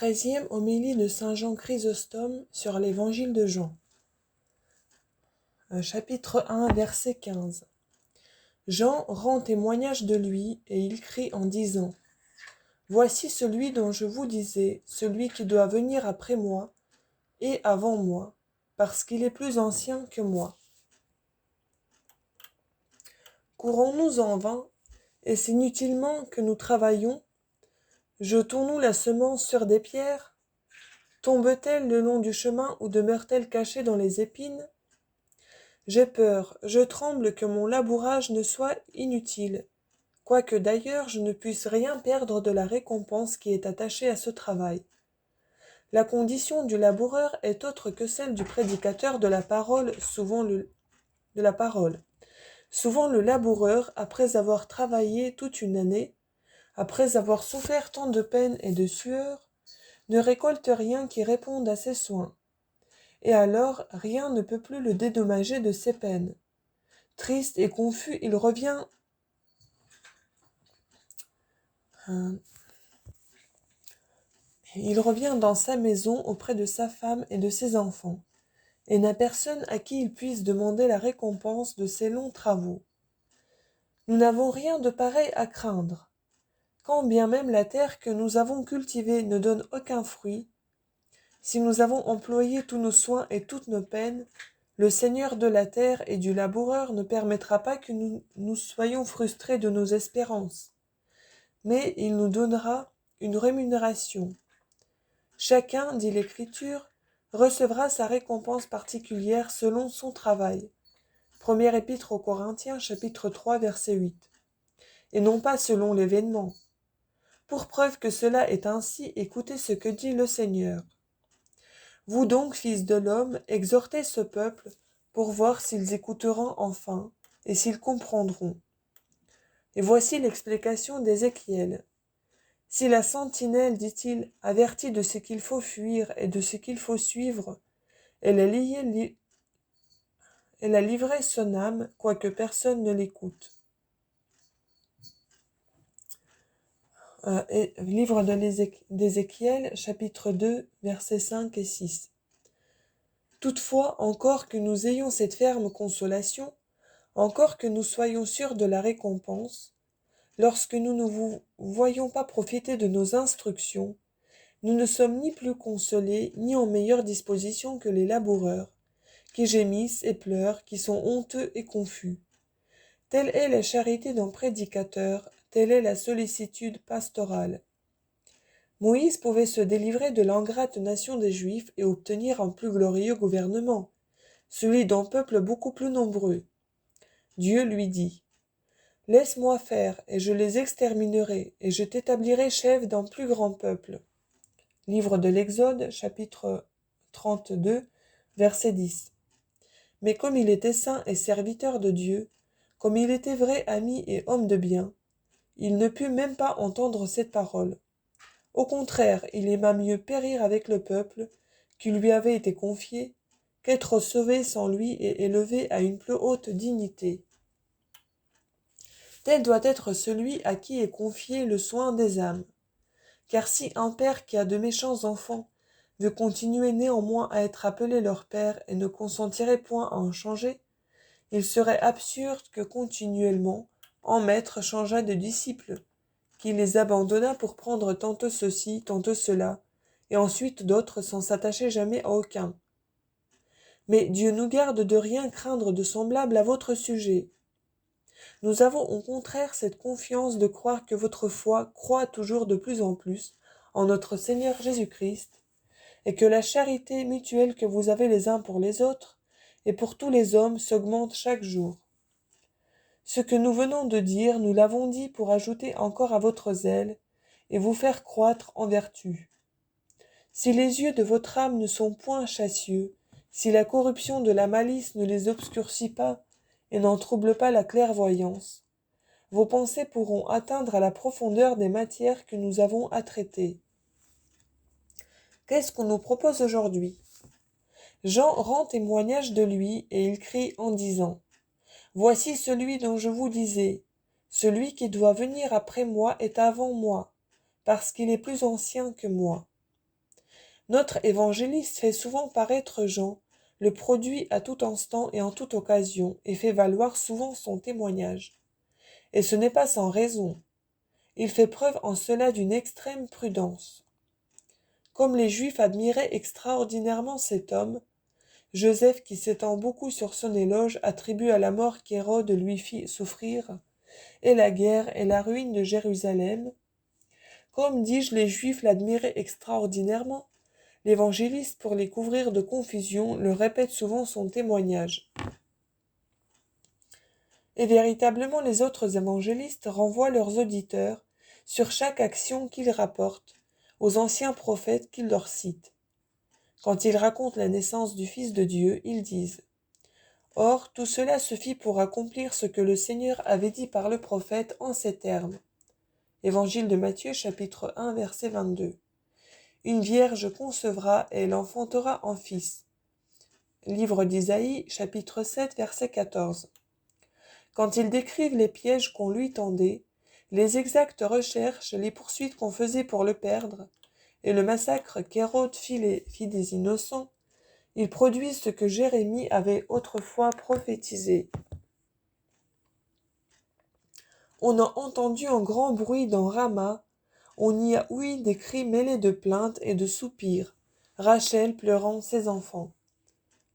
13e homélie de saint Jean Chrysostome sur l'évangile de Jean. Chapitre 1, verset 15. Jean rend témoignage de lui et il crie en disant : Voici celui dont je vous disais, celui qui doit venir après moi et avant moi, parce qu'il est plus ancien que moi. Courons-nous en vain? Est-ce inutilement que nous travaillons? Jetons-nous la semence sur des pierres? Tombe-t-elle le long du chemin ou demeure-t-elle cachée dans les épines? J'ai peur, je tremble que mon labourage ne soit inutile, quoique d'ailleurs je ne puisse rien perdre de la récompense qui est attachée à ce travail. La condition du laboureur est autre que celle du prédicateur de la parole, Souvent le laboureur, après avoir travaillé toute une année, après avoir souffert tant de peine et de sueur, ne récolte rien qui réponde à ses soins. Et alors rien ne peut plus le dédommager de ses peines. Triste et confus, il revient dans sa maison auprès de sa femme et de ses enfants, et n'a personne à qui il puisse demander la récompense de ses longs travaux. Nous n'avons rien de pareil à craindre. Quand bien même la terre que nous avons cultivée ne donne aucun fruit, si nous avons employé tous nos soins et toutes nos peines, le Seigneur de la terre et du laboureur ne permettra pas que nous soyons frustrés de nos espérances, mais il nous donnera une rémunération. Chacun, dit l'Écriture, recevra sa récompense particulière selon son travail. Première épître aux Corinthiens, chapitre 3, verset 8. Et non pas selon l'événement. Pour preuve que cela est ainsi, écoutez ce que dit le Seigneur. Vous donc, fils de l'homme, exhortez ce peuple pour voir s'ils écouteront enfin et s'ils comprendront. Et voici l'explication d'Ézéchiel. Si la sentinelle, dit-il, avertit de ce qu'il faut fuir et de ce qu'il faut suivre, elle a livré son âme, quoique personne ne l'écoute. Livre d'Ézéchiel, chapitre 2, versets 5 et 6. Toutefois, encore que nous ayons cette ferme consolation, encore que nous soyons sûrs de la récompense, lorsque nous ne vous voyons pas profiter de nos instructions, nous ne sommes ni plus consolés, ni en meilleure disposition que les laboureurs, qui gémissent et pleurent, qui sont honteux et confus. Telle est la charité d'un prédicateur, telle est la sollicitude pastorale. Moïse pouvait se délivrer de l'ingrate nation des Juifs et obtenir un plus glorieux gouvernement, celui d'un peuple beaucoup plus nombreux. Dieu lui dit : Laisse-moi faire, et je les exterminerai, et je t'établirai chef d'un plus grand peuple. Livre de l'Exode, chapitre 32, verset 10. Mais comme il était saint et serviteur de Dieu, comme il était vrai ami et homme de bien, il ne put même pas entendre cette parole. Au contraire, il aima mieux périr avec le peuple qui lui avait été confié, qu'être sauvé sans lui et élevé à une plus haute dignité. Tel doit être celui à qui est confié le soin des âmes. Car si un père qui a de méchants enfants veut continuer néanmoins à être appelé leur père et ne consentirait point à en changer, il serait absurde que continuellement un maître changeât de disciples, qui les abandonna pour prendre tantôt ceci, tantôt cela, et ensuite d'autres sans s'attacher jamais à aucun. Mais Dieu nous garde de rien craindre de semblable à votre sujet. Nous avons au contraire cette confiance de croire que votre foi croît toujours de plus en plus en notre Seigneur Jésus-Christ, et que la charité mutuelle que vous avez les uns pour les autres et pour tous les hommes s'augmente chaque jour. Ce que nous venons de dire, nous l'avons dit pour ajouter encore à votre zèle et vous faire croître en vertu. Si les yeux de votre âme ne sont point chassieux, si la corruption de la malice ne les obscurcit pas et n'en trouble pas la clairvoyance, vos pensées pourront atteindre à la profondeur des matières que nous avons à traiter. Qu'est-ce qu'on nous propose aujourd'hui ? Jean rend témoignage de lui et il crie en disant : Voici celui dont je vous disais, celui qui doit venir après moi est avant moi, parce qu'il est plus ancien que moi. Notre évangéliste fait souvent paraître Jean, le produit à tout instant et en toute occasion, et fait valoir souvent son témoignage. Et ce n'est pas sans raison. Il fait preuve en cela d'une extrême prudence. Comme les Juifs admiraient extraordinairement cet homme, Joseph, qui s'étend beaucoup sur son éloge, attribue à la mort qu'Hérode lui fit souffrir, et la guerre et la ruine de Jérusalem. Comme, dis-je, les Juifs l'admiraient extraordinairement, l'évangéliste, pour les couvrir de confusion, le répète souvent son témoignage. Et véritablement les autres évangélistes renvoient leurs auditeurs sur chaque action qu'ils rapportent, aux anciens prophètes qu'ils leur citent. Quand ils racontent la naissance du Fils de Dieu, ils disent « Or, tout cela se fit pour accomplir ce que le Seigneur avait dit par le prophète en ces termes. » Évangile de Matthieu, chapitre 1, verset 22. « Une vierge concevra et elle enfantera un fils. » Livre d'Isaïe, chapitre 7, verset 14. Quand ils décrivent les pièges qu'on lui tendait, les exactes recherches, les poursuites qu'on faisait pour le perdre, et le massacre qu'Hérode fit des innocents, ils produisent ce que Jérémie avait autrefois prophétisé. On a entendu un grand bruit dans Rama, on y a ouï des cris mêlés de plaintes et de soupirs, Rachel pleurant ses enfants.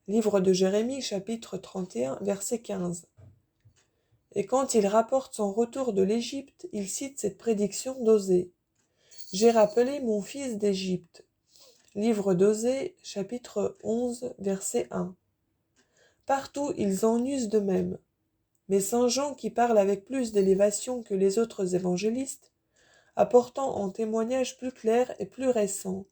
Livre de Jérémie, chapitre 31, verset 15. Et quand il rapporte son retour de l'Égypte, il cite cette prédiction d'Osée. « J'ai rappelé mon fils d'Égypte. » Livre d'Osée, chapitre 11, verset 1. Partout, ils en usent de même. Mais saint Jean, qui parle avec plus d'élévation que les autres évangélistes, apportant un témoignage plus clair et plus récent,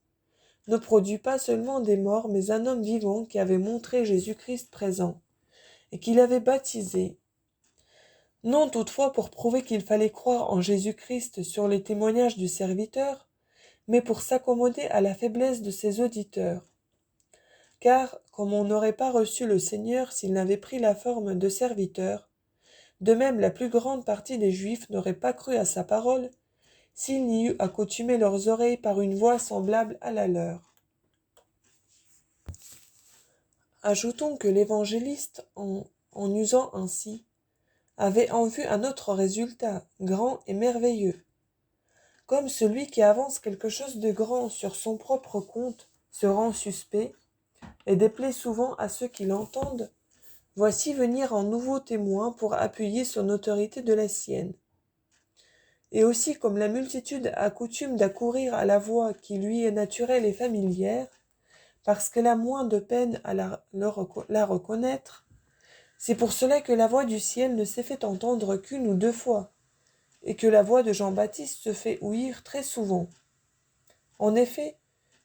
ne produit pas seulement des morts, mais un homme vivant qui avait montré Jésus-Christ présent, et qui l'avait baptisé. Non toutefois pour prouver qu'il fallait croire en Jésus-Christ sur les témoignages du serviteur, mais pour s'accommoder à la faiblesse de ses auditeurs. Car, comme on n'aurait pas reçu le Seigneur s'il n'avait pris la forme de serviteur, de même la plus grande partie des Juifs n'aurait pas cru à sa parole, s'il n'y eût accoutumé leurs oreilles par une voix semblable à la leur. Ajoutons que l'évangéliste, en usant ainsi, avait en vue un autre résultat, grand et merveilleux. Comme celui qui avance quelque chose de grand sur son propre compte se rend suspect, et déplaît souvent à ceux qui l'entendent, voici venir un nouveau témoin pour appuyer son autorité de la sienne. Et aussi comme la multitude a coutume d'accourir à la voix qui lui est naturelle et familière, parce qu'elle a moins de peine à la reconnaître, c'est pour cela que la voix du ciel ne s'est fait entendre qu'une ou deux fois, et que la voix de Jean-Baptiste se fait ouïr très souvent. En effet,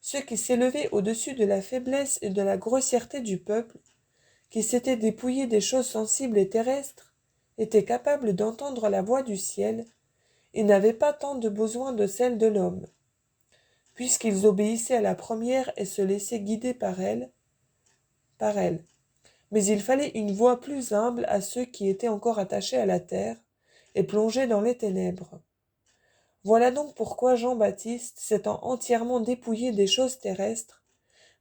ceux qui s'élevaient au-dessus de la faiblesse et de la grossièreté du peuple, qui s'étaient dépouillés des choses sensibles et terrestres, étaient capables d'entendre la voix du ciel, et n'avaient pas tant de besoin de celle de l'homme, puisqu'ils obéissaient à la première et se laissaient guider par elle. Mais il fallait une voix plus humble à ceux qui étaient encore attachés à la terre et plongés dans les ténèbres. Voilà donc pourquoi Jean-Baptiste, s'étant entièrement dépouillé des choses terrestres,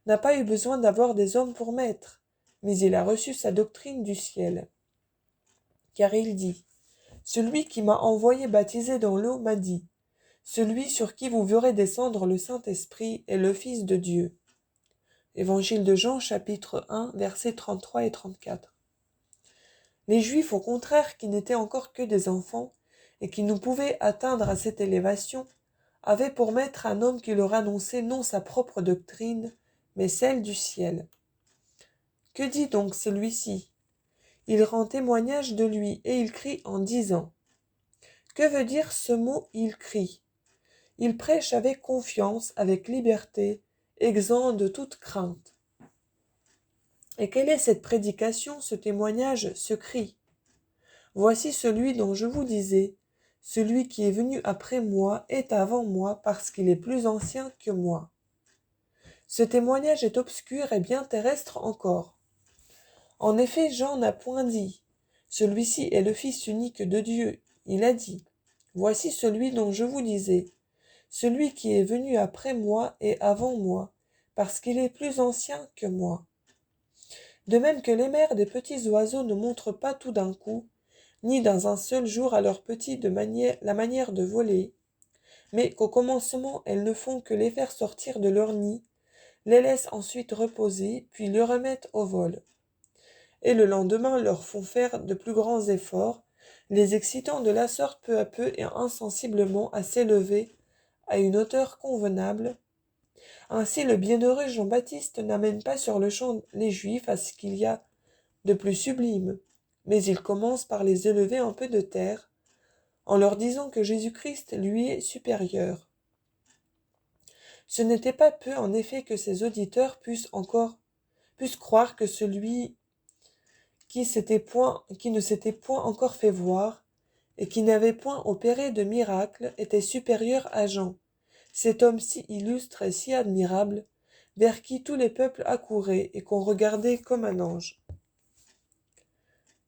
n'a pas eu besoin d'avoir des hommes pour maître, mais il a reçu sa doctrine du ciel. Car il dit « Celui qui m'a envoyé baptiser dans l'eau m'a dit, celui sur qui vous verrez descendre le Saint-Esprit est le Fils de Dieu. » Évangile de Jean, chapitre 1, versets 33 et 34. Les Juifs, au contraire, qui n'étaient encore que des enfants, et qui ne pouvaient atteindre à cette élévation, avaient pour maître un homme qui leur annonçait non sa propre doctrine, mais celle du ciel. Que dit donc celui-ci ? Il rend témoignage de lui, et il crie en disant « Que veut dire ce mot « il crie » ? Il prêche avec confiance, avec liberté, exempt de toute crainte. Et quelle est cette prédication, ce témoignage, ce cri ? Voici celui dont je vous disais, celui qui est venu après moi est avant moi parce qu'il est plus ancien que moi. Ce témoignage est obscur et bien terrestre encore. En effet, Jean n'a point dit, celui-ci est le Fils unique de Dieu. Il a dit, voici celui dont je vous disais, celui qui est venu après moi et avant moi, parce qu'il est plus ancien que moi. De même que les mères des petits oiseaux ne montrent pas tout d'un coup, ni dans un seul jour à leurs petits la manière de voler, mais qu'au commencement elles ne font que les faire sortir de leur nid, les laissent ensuite reposer, puis les remettent au vol. Et le lendemain leur font faire de plus grands efforts, les excitant de la sorte peu à peu et insensiblement à s'élever à une hauteur convenable. Ainsi le bienheureux Jean-Baptiste n'amène pas sur le champ les Juifs à ce qu'il y a de plus sublime, mais il commence par les élever un peu de terre, en leur disant que Jésus-Christ lui est supérieur. Ce n'était pas peu en effet que ses auditeurs puissent croire que celui qui ne s'était point encore fait voir, et qui n'avait point opéré de miracle, était supérieur à Jean, cet homme si illustre et si admirable, vers qui tous les peuples accouraient et qu'on regardait comme un ange.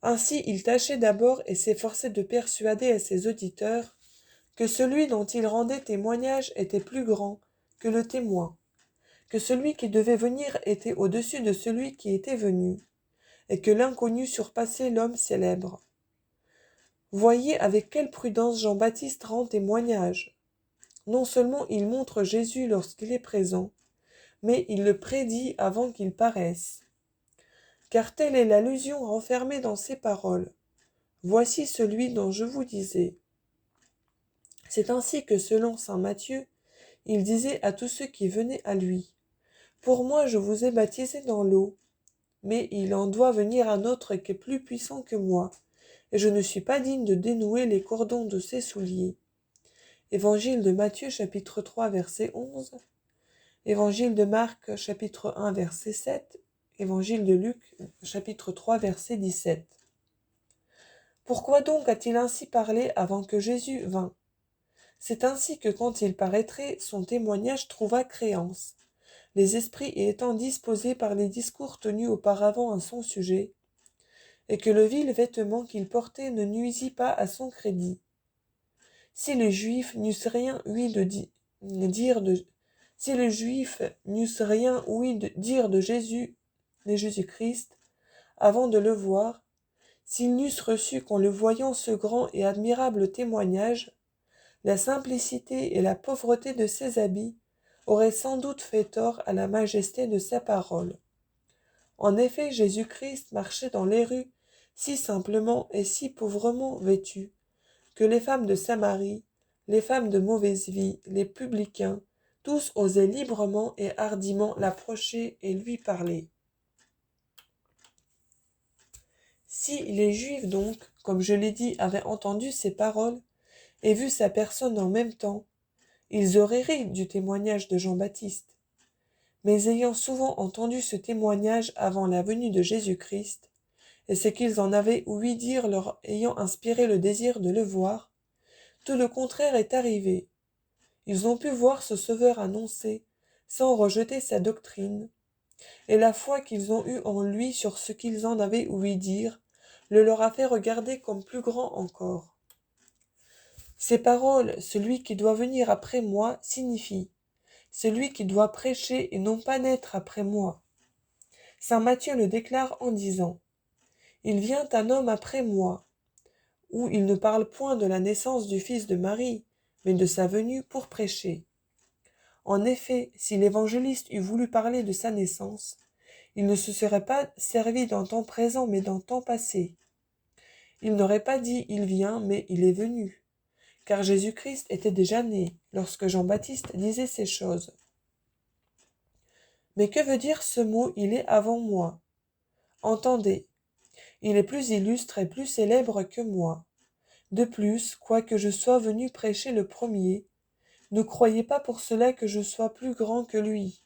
Ainsi il tâchait d'abord et s'efforçait de persuader à ses auditeurs que celui dont il rendait témoignage était plus grand que le témoin, que celui qui devait venir était au-dessus de celui qui était venu, et que l'inconnu surpassait l'homme célèbre. Voyez avec quelle prudence Jean-Baptiste rend témoignage. Non seulement il montre Jésus lorsqu'il est présent, mais il le prédit avant qu'il paraisse. Car telle est l'allusion renfermée dans ces paroles. Voici celui dont je vous disais. C'est ainsi que, selon saint Matthieu, il disait à tous ceux qui venaient à lui, « Pour moi je vous ai baptisé dans l'eau, mais il en doit venir un autre qui est plus puissant que moi, et je ne suis pas digne de dénouer les cordons de ses souliers. » Évangile de Matthieu chapitre 3 verset 11, Évangile de Marc chapitre 1 verset 7, Évangile de Luc chapitre 3 verset 17. Pourquoi donc a-t-il ainsi parlé avant que Jésus vînt? C'est ainsi que quand il paraîtrait, son témoignage trouva créance, les esprits étant disposés par les discours tenus auparavant à son sujet, et que le vil vêtement qu'il portait ne nuisit pas à son crédit. Si les Juifs n'eussent rien ouï dire de Jésus-Christ, avant de le voir, s'ils n'eussent reçu qu'en le voyant ce grand et admirable témoignage, la simplicité et la pauvreté de ses habits auraient sans doute fait tort à la majesté de sa parole. En effet, Jésus-Christ marchait dans les rues si simplement et si pauvrement vêtu, que les femmes de Samarie, les femmes de mauvaise vie, les publicains, tous osaient librement et hardiment l'approcher et lui parler. Si les Juifs donc, comme je l'ai dit, avaient entendu ces paroles et vu sa personne en même temps, ils auraient ri du témoignage de Jean-Baptiste. Mais ayant souvent entendu ce témoignage avant la venue de Jésus-Christ, et ce qu'ils en avaient ouï dire leur ayant inspiré le désir de le voir, tout le contraire est arrivé. Ils ont pu voir ce Sauveur annoncé, sans rejeter sa doctrine, et la foi qu'ils ont eue en lui sur ce qu'ils en avaient ouï dire, le leur a fait regarder comme plus grand encore. Ces paroles, celui qui doit venir après moi, signifient celui qui doit prêcher et non pas naître après moi. Saint Matthieu le déclare en disant « Il vient un homme après moi », où il ne parle point de la naissance du fils de Marie, mais de sa venue pour prêcher. En effet, si l'évangéliste eût voulu parler de sa naissance, il ne se serait pas servi d'un temps présent mais d'un temps passé. Il n'aurait pas dit « il vient » mais « il est venu », car Jésus-Christ était déjà né lorsque Jean-Baptiste disait ces choses. Mais que veut dire ce mot « il est avant moi » ? Entendez, il est plus illustre et plus célèbre que moi. De plus, quoique je sois venu prêcher le premier, ne croyez pas pour cela que je sois plus grand que lui.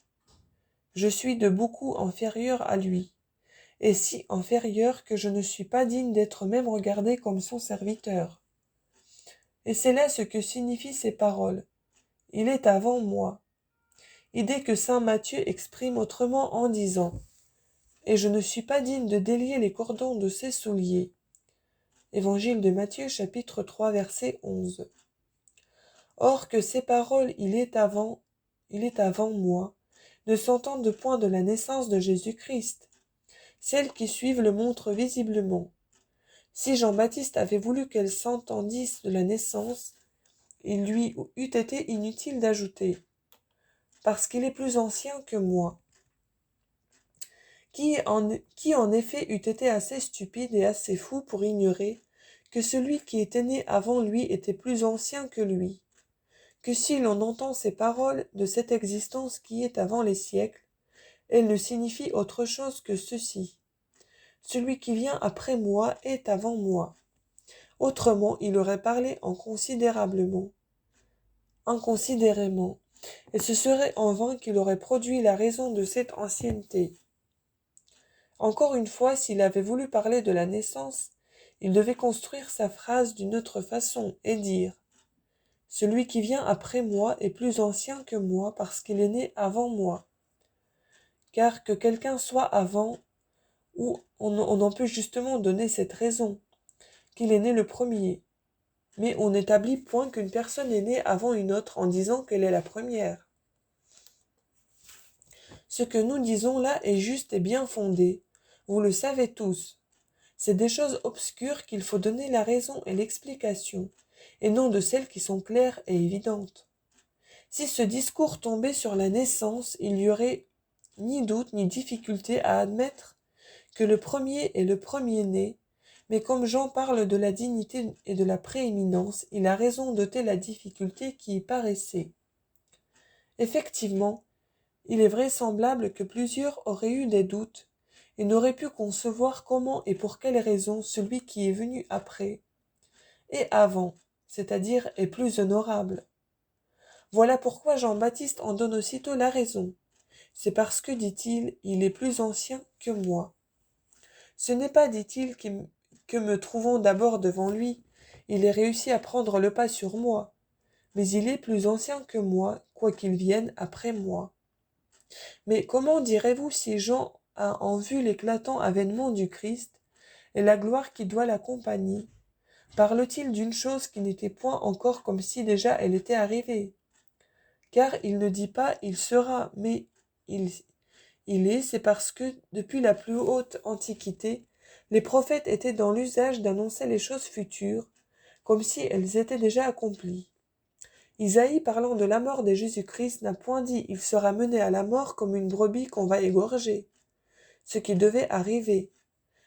Je suis de beaucoup inférieur à lui, et si inférieur que je ne suis pas digne d'être même regardé comme son serviteur. Et c'est là ce que signifient ces paroles. Il est avant moi. Idée que saint Matthieu exprime autrement en disant « Et je ne suis pas digne de délier les cordons de ses souliers ». Évangile de Matthieu chapitre 3 verset 11. Or que ces paroles « il est avant moi » ne s'entendent point de la naissance de Jésus-Christ. Celles qui suivent le montrent visiblement. Si Jean-Baptiste avait voulu qu'elles s'entendissent de la naissance, il lui eût été inutile d'ajouter « parce qu'il est plus ancien que moi ». Qui en effet eût été assez stupide et assez fou pour ignorer que celui qui était né avant lui était plus ancien que lui, que si l'on entend ces paroles de cette existence qui est avant les siècles, elles ne signifient autre chose que ceci. Celui qui vient après moi est avant moi. Autrement, il aurait parlé inconsidérément, et ce serait en vain qu'il aurait produit la raison de cette ancienneté. Encore une fois, s'il avait voulu parler de la naissance, il devait construire sa phrase d'une autre façon et dire « Celui qui vient après moi est plus ancien que moi parce qu'il est né avant moi. » Car que quelqu'un soit avant, ou on en peut justement donner cette raison, qu'il est né le premier. Mais on n'établit point qu'une personne est née avant une autre en disant qu'elle est la première. Ce que nous disons là est juste et bien fondé. Vous le savez tous. C'est des choses obscures qu'il faut donner la raison et l'explication, et non de celles qui sont claires et évidentes. Si ce discours tombait sur la naissance, il n'y aurait ni doute ni difficulté à admettre que le premier est le premier-né, mais comme Jean parle de la dignité et de la prééminence, il a raison d'ôter la difficulté qui y paraissait. Effectivement, il est vraisemblable que plusieurs auraient eu des doutes et n'auraient pu concevoir comment et pour quelle raison celui qui est venu après est avant, c'est-à-dire est plus honorable. Voilà pourquoi Jean-Baptiste en donne aussitôt la raison. C'est parce que, dit-il, il est plus ancien que moi. Ce n'est pas, dit-il, que me trouvant d'abord devant lui, il ait réussi à prendre le pas sur moi, mais il est plus ancien que moi, quoiqu'il vienne après moi. Mais comment direz-vous si Jean a en vue l'éclatant avènement du Christ et la gloire qui doit l'accompagner, parle-t-il d'une chose qui n'était point encore comme si déjà elle était arrivée? Car il ne dit pas « il sera », mais il est, c'est parce que, depuis la plus haute antiquité, les prophètes étaient dans l'usage d'annoncer les choses futures, comme si elles étaient déjà accomplies. Isaïe, parlant de la mort de Jésus-Christ, n'a point dit « il sera mené à la mort comme une brebis qu'on va égorger », ce qui devait arriver,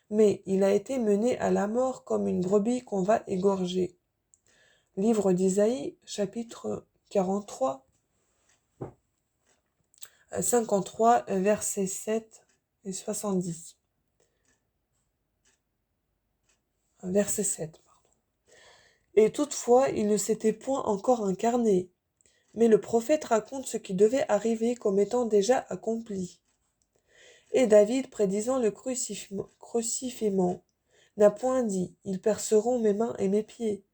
mais il a été mené à la mort comme une brebis qu'on va égorger. Livre d'Isaïe, chapitre 43, 53, versets 7 et 70. Verset 7, pardon. Et toutefois, il ne s'était point encore incarné, mais le prophète raconte ce qui devait arriver comme étant déjà accompli. Et David, prédisant le crucifiement, n'a point dit « ils perceront mes mains et mes pieds »,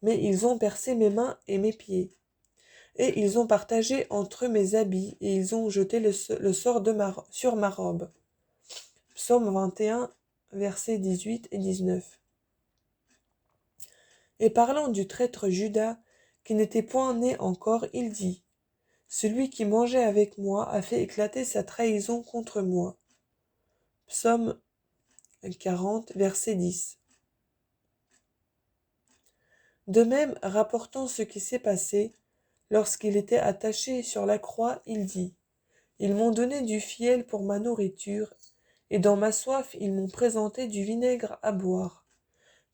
mais « ils ont percé mes mains et mes pieds ». Et ils ont partagé entre eux mes habits, et ils ont jeté le sort sur ma robe. Psaume 21, versets 18 et 19. Et parlant du traître Judas, qui n'était point né encore, il dit « Celui qui mangeait avec moi a fait éclater sa trahison contre moi. » Psaume 40, verset 10. De même, rapportant ce qui s'est passé, lorsqu'il était attaché sur la croix, il dit « Ils m'ont donné du fiel pour ma nourriture, et dans ma soif ils m'ont présenté du vinaigre à boire. »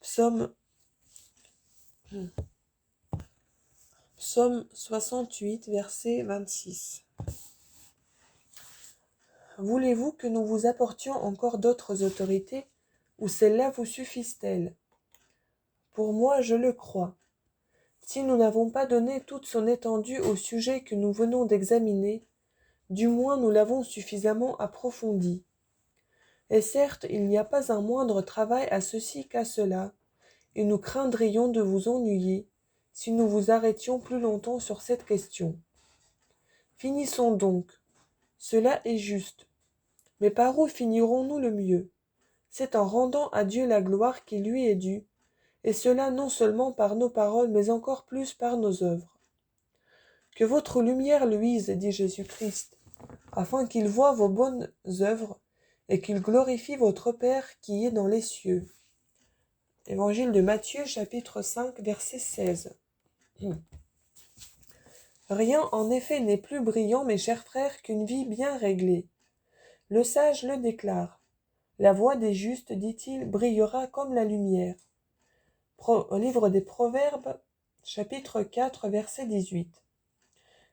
Psaume 68, verset 26. Voulez-vous que nous vous apportions encore d'autres autorités, ou celles-là vous suffisent-elles? Pour moi, je le crois. Si nous n'avons pas donné toute son étendue au sujet que nous venons d'examiner, du moins nous l'avons suffisamment approfondi. Et certes, il n'y a pas un moindre travail à ceci qu'à cela, et nous craindrions de vous ennuyer si nous vous arrêtions plus longtemps sur cette question. Finissons donc. Cela est juste. Mais par où finirons-nous le mieux? C'est en rendant à Dieu la gloire qui lui est due, et cela non seulement par nos paroles, mais encore plus par nos œuvres. Que votre lumière luise, dit Jésus-Christ. afin qu'il voie vos bonnes œuvres et qu'il glorifie votre Père qui est dans les cieux. Évangile de Matthieu, chapitre 5, verset 16. Rien en effet n'est plus brillant, mes chers frères, qu'une vie bien réglée. Le sage le déclare. La voix des justes, dit-il, brillera comme la lumière. Livre des Proverbes, chapitre 4, verset 18.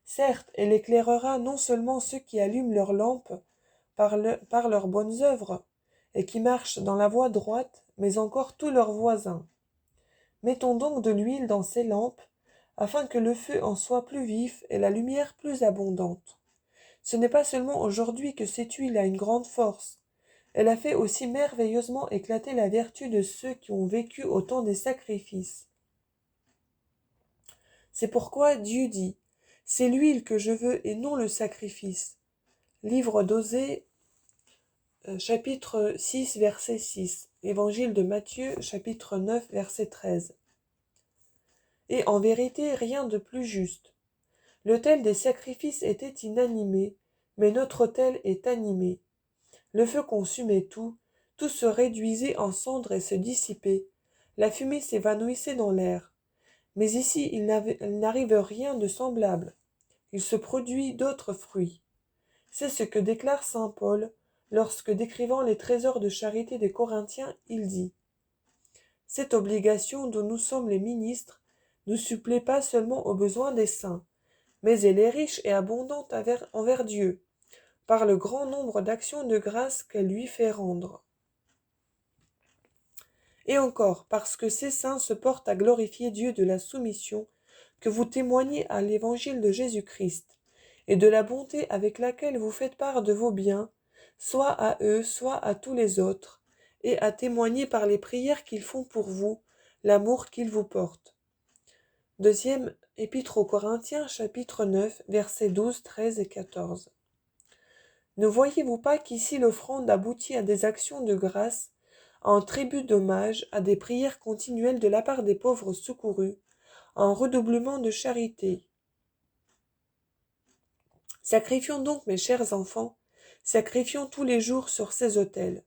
Certes, elle éclairera non seulement ceux qui allument leurs lampes par leurs bonnes œuvres, et qui marchent dans la voie droite, mais encore tous leurs voisins. Mettons donc de l'huile dans ces lampes, afin que le feu en soit plus vif et la lumière plus abondante. Ce n'est pas seulement aujourd'hui que cette huile a une grande force, elle a fait aussi merveilleusement éclater la vertu de ceux qui ont vécu au temps des sacrifices. C'est pourquoi Dieu dit, « C'est l'huile que je veux et non le sacrifice ». Livre d'Osée, chapitre 6, verset 6. Évangile de Matthieu, chapitre 9, verset 13. Et en vérité, rien de plus juste. L'autel des sacrifices était inanimé, mais notre autel est animé. Le feu consumait tout, tout se réduisait en cendres et se dissipait. La fumée s'évanouissait dans l'air. Mais ici, il n'arrive rien de semblable. Il se produit d'autres fruits. C'est ce que déclare saint Paul lorsque, décrivant les trésors de charité des Corinthiens, il dit « Cette obligation dont nous sommes les ministres ne supplée pas seulement aux besoins des saints, mais elle est riche et abondante envers Dieu, par le grand nombre d'actions de grâce qu'elle lui fait rendre. Et encore, parce que ces saints se portent à glorifier Dieu de la soumission que vous témoignez à l'évangile de Jésus-Christ, et de la bonté avec laquelle vous faites part de vos biens, soit à eux, soit à tous les autres, et à témoigner par les prières qu'ils font pour vous, l'amour qu'ils vous portent. Deuxième Épître aux Corinthiens, chapitre 9, versets 12, 13 et 14. Ne voyez-vous pas qu'ici l'offrande aboutit à des actions de grâce, à un tribut d'hommage, à des prières continuelles de la part des pauvres secourus, à un redoublement de charité. Sacrifions donc, mes chers enfants, sacrifions tous les jours sur ces autels.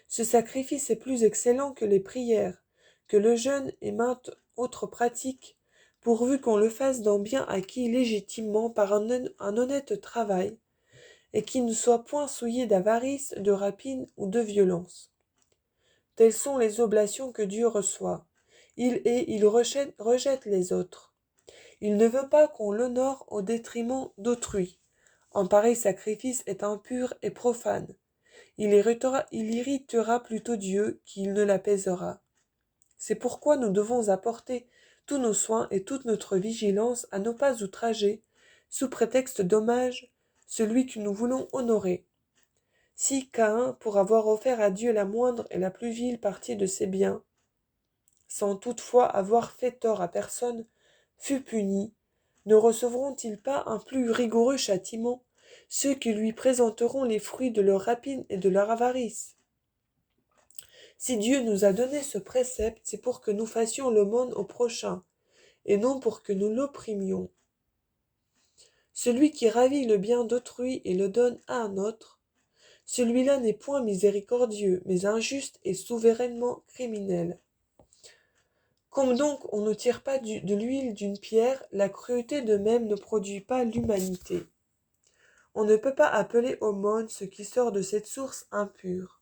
Ce sacrifice est plus excellent que les prières, que le jeûne et maintes autres pratiques, pourvu qu'on le fasse d'un bien acquis légitimement par un honnête travail, et qui ne soit point souillé d'avarice, de rapine ou de violence. Telles sont les oblations que Dieu reçoit. Il rejette les autres. Il ne veut pas qu'on l'honore au détriment d'autrui. Un pareil sacrifice est impur et profane. Il irritera plutôt Dieu qu'il ne l'apaisera. C'est pourquoi nous devons apporter tous nos soins et toute notre vigilance à ne pas outrager, sous prétexte d'hommage, celui que nous voulons honorer. Si Caïn, pour avoir offert à Dieu la moindre et la plus vile partie de ses biens, sans toutefois avoir fait tort à personne, fut puni, ne recevront-ils pas un plus rigoureux châtiment, ceux qui lui présenteront les fruits de leur rapine et de leur avarice? Si Dieu nous a donné ce précepte, c'est pour que nous fassions l'aumône au prochain, et non pour que nous l'opprimions. Celui qui ravit le bien d'autrui et le donne à un autre, celui-là n'est point miséricordieux, mais injuste et souverainement criminel. Comme donc on ne tire pas de l'huile d'une pierre, la cruauté de même ne produit pas l'humanité. On ne peut pas appeler aumône ce qui sort de cette source impure.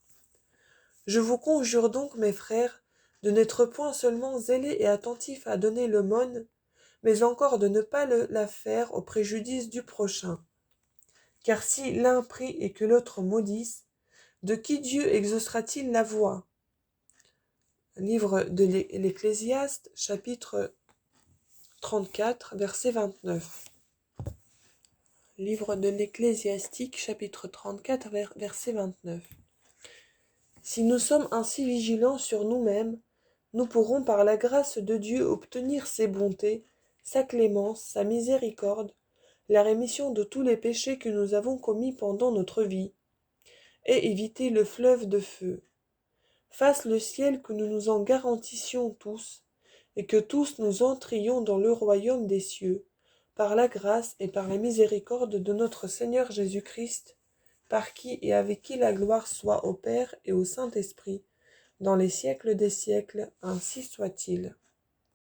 Je vous conjure donc, mes frères, de n'être point seulement zélés et attentifs à donner l'aumône, mais encore de ne pas la faire au préjudice du prochain. Car si l'un prie et que l'autre maudisse, de qui Dieu exaucera-t-il la voix? Livre de l'Ecclésiaste, chapitre 34, verset 29. Livre de l'Ecclésiastique, chapitre 34, verset 29. Si nous sommes ainsi vigilants sur nous-mêmes, nous pourrons par la grâce de Dieu obtenir ses bontés, sa clémence, sa miséricorde, la rémission de tous les péchés que nous avons commis pendant notre vie, et éviter le fleuve de feu. Fasse le ciel que nous nous en garantissions tous, et que tous nous entrions dans le royaume des cieux, par la grâce et par la miséricorde de notre Seigneur Jésus-Christ, par qui et avec qui la gloire soit au Père et au Saint-Esprit, dans les siècles des siècles, ainsi soit-il.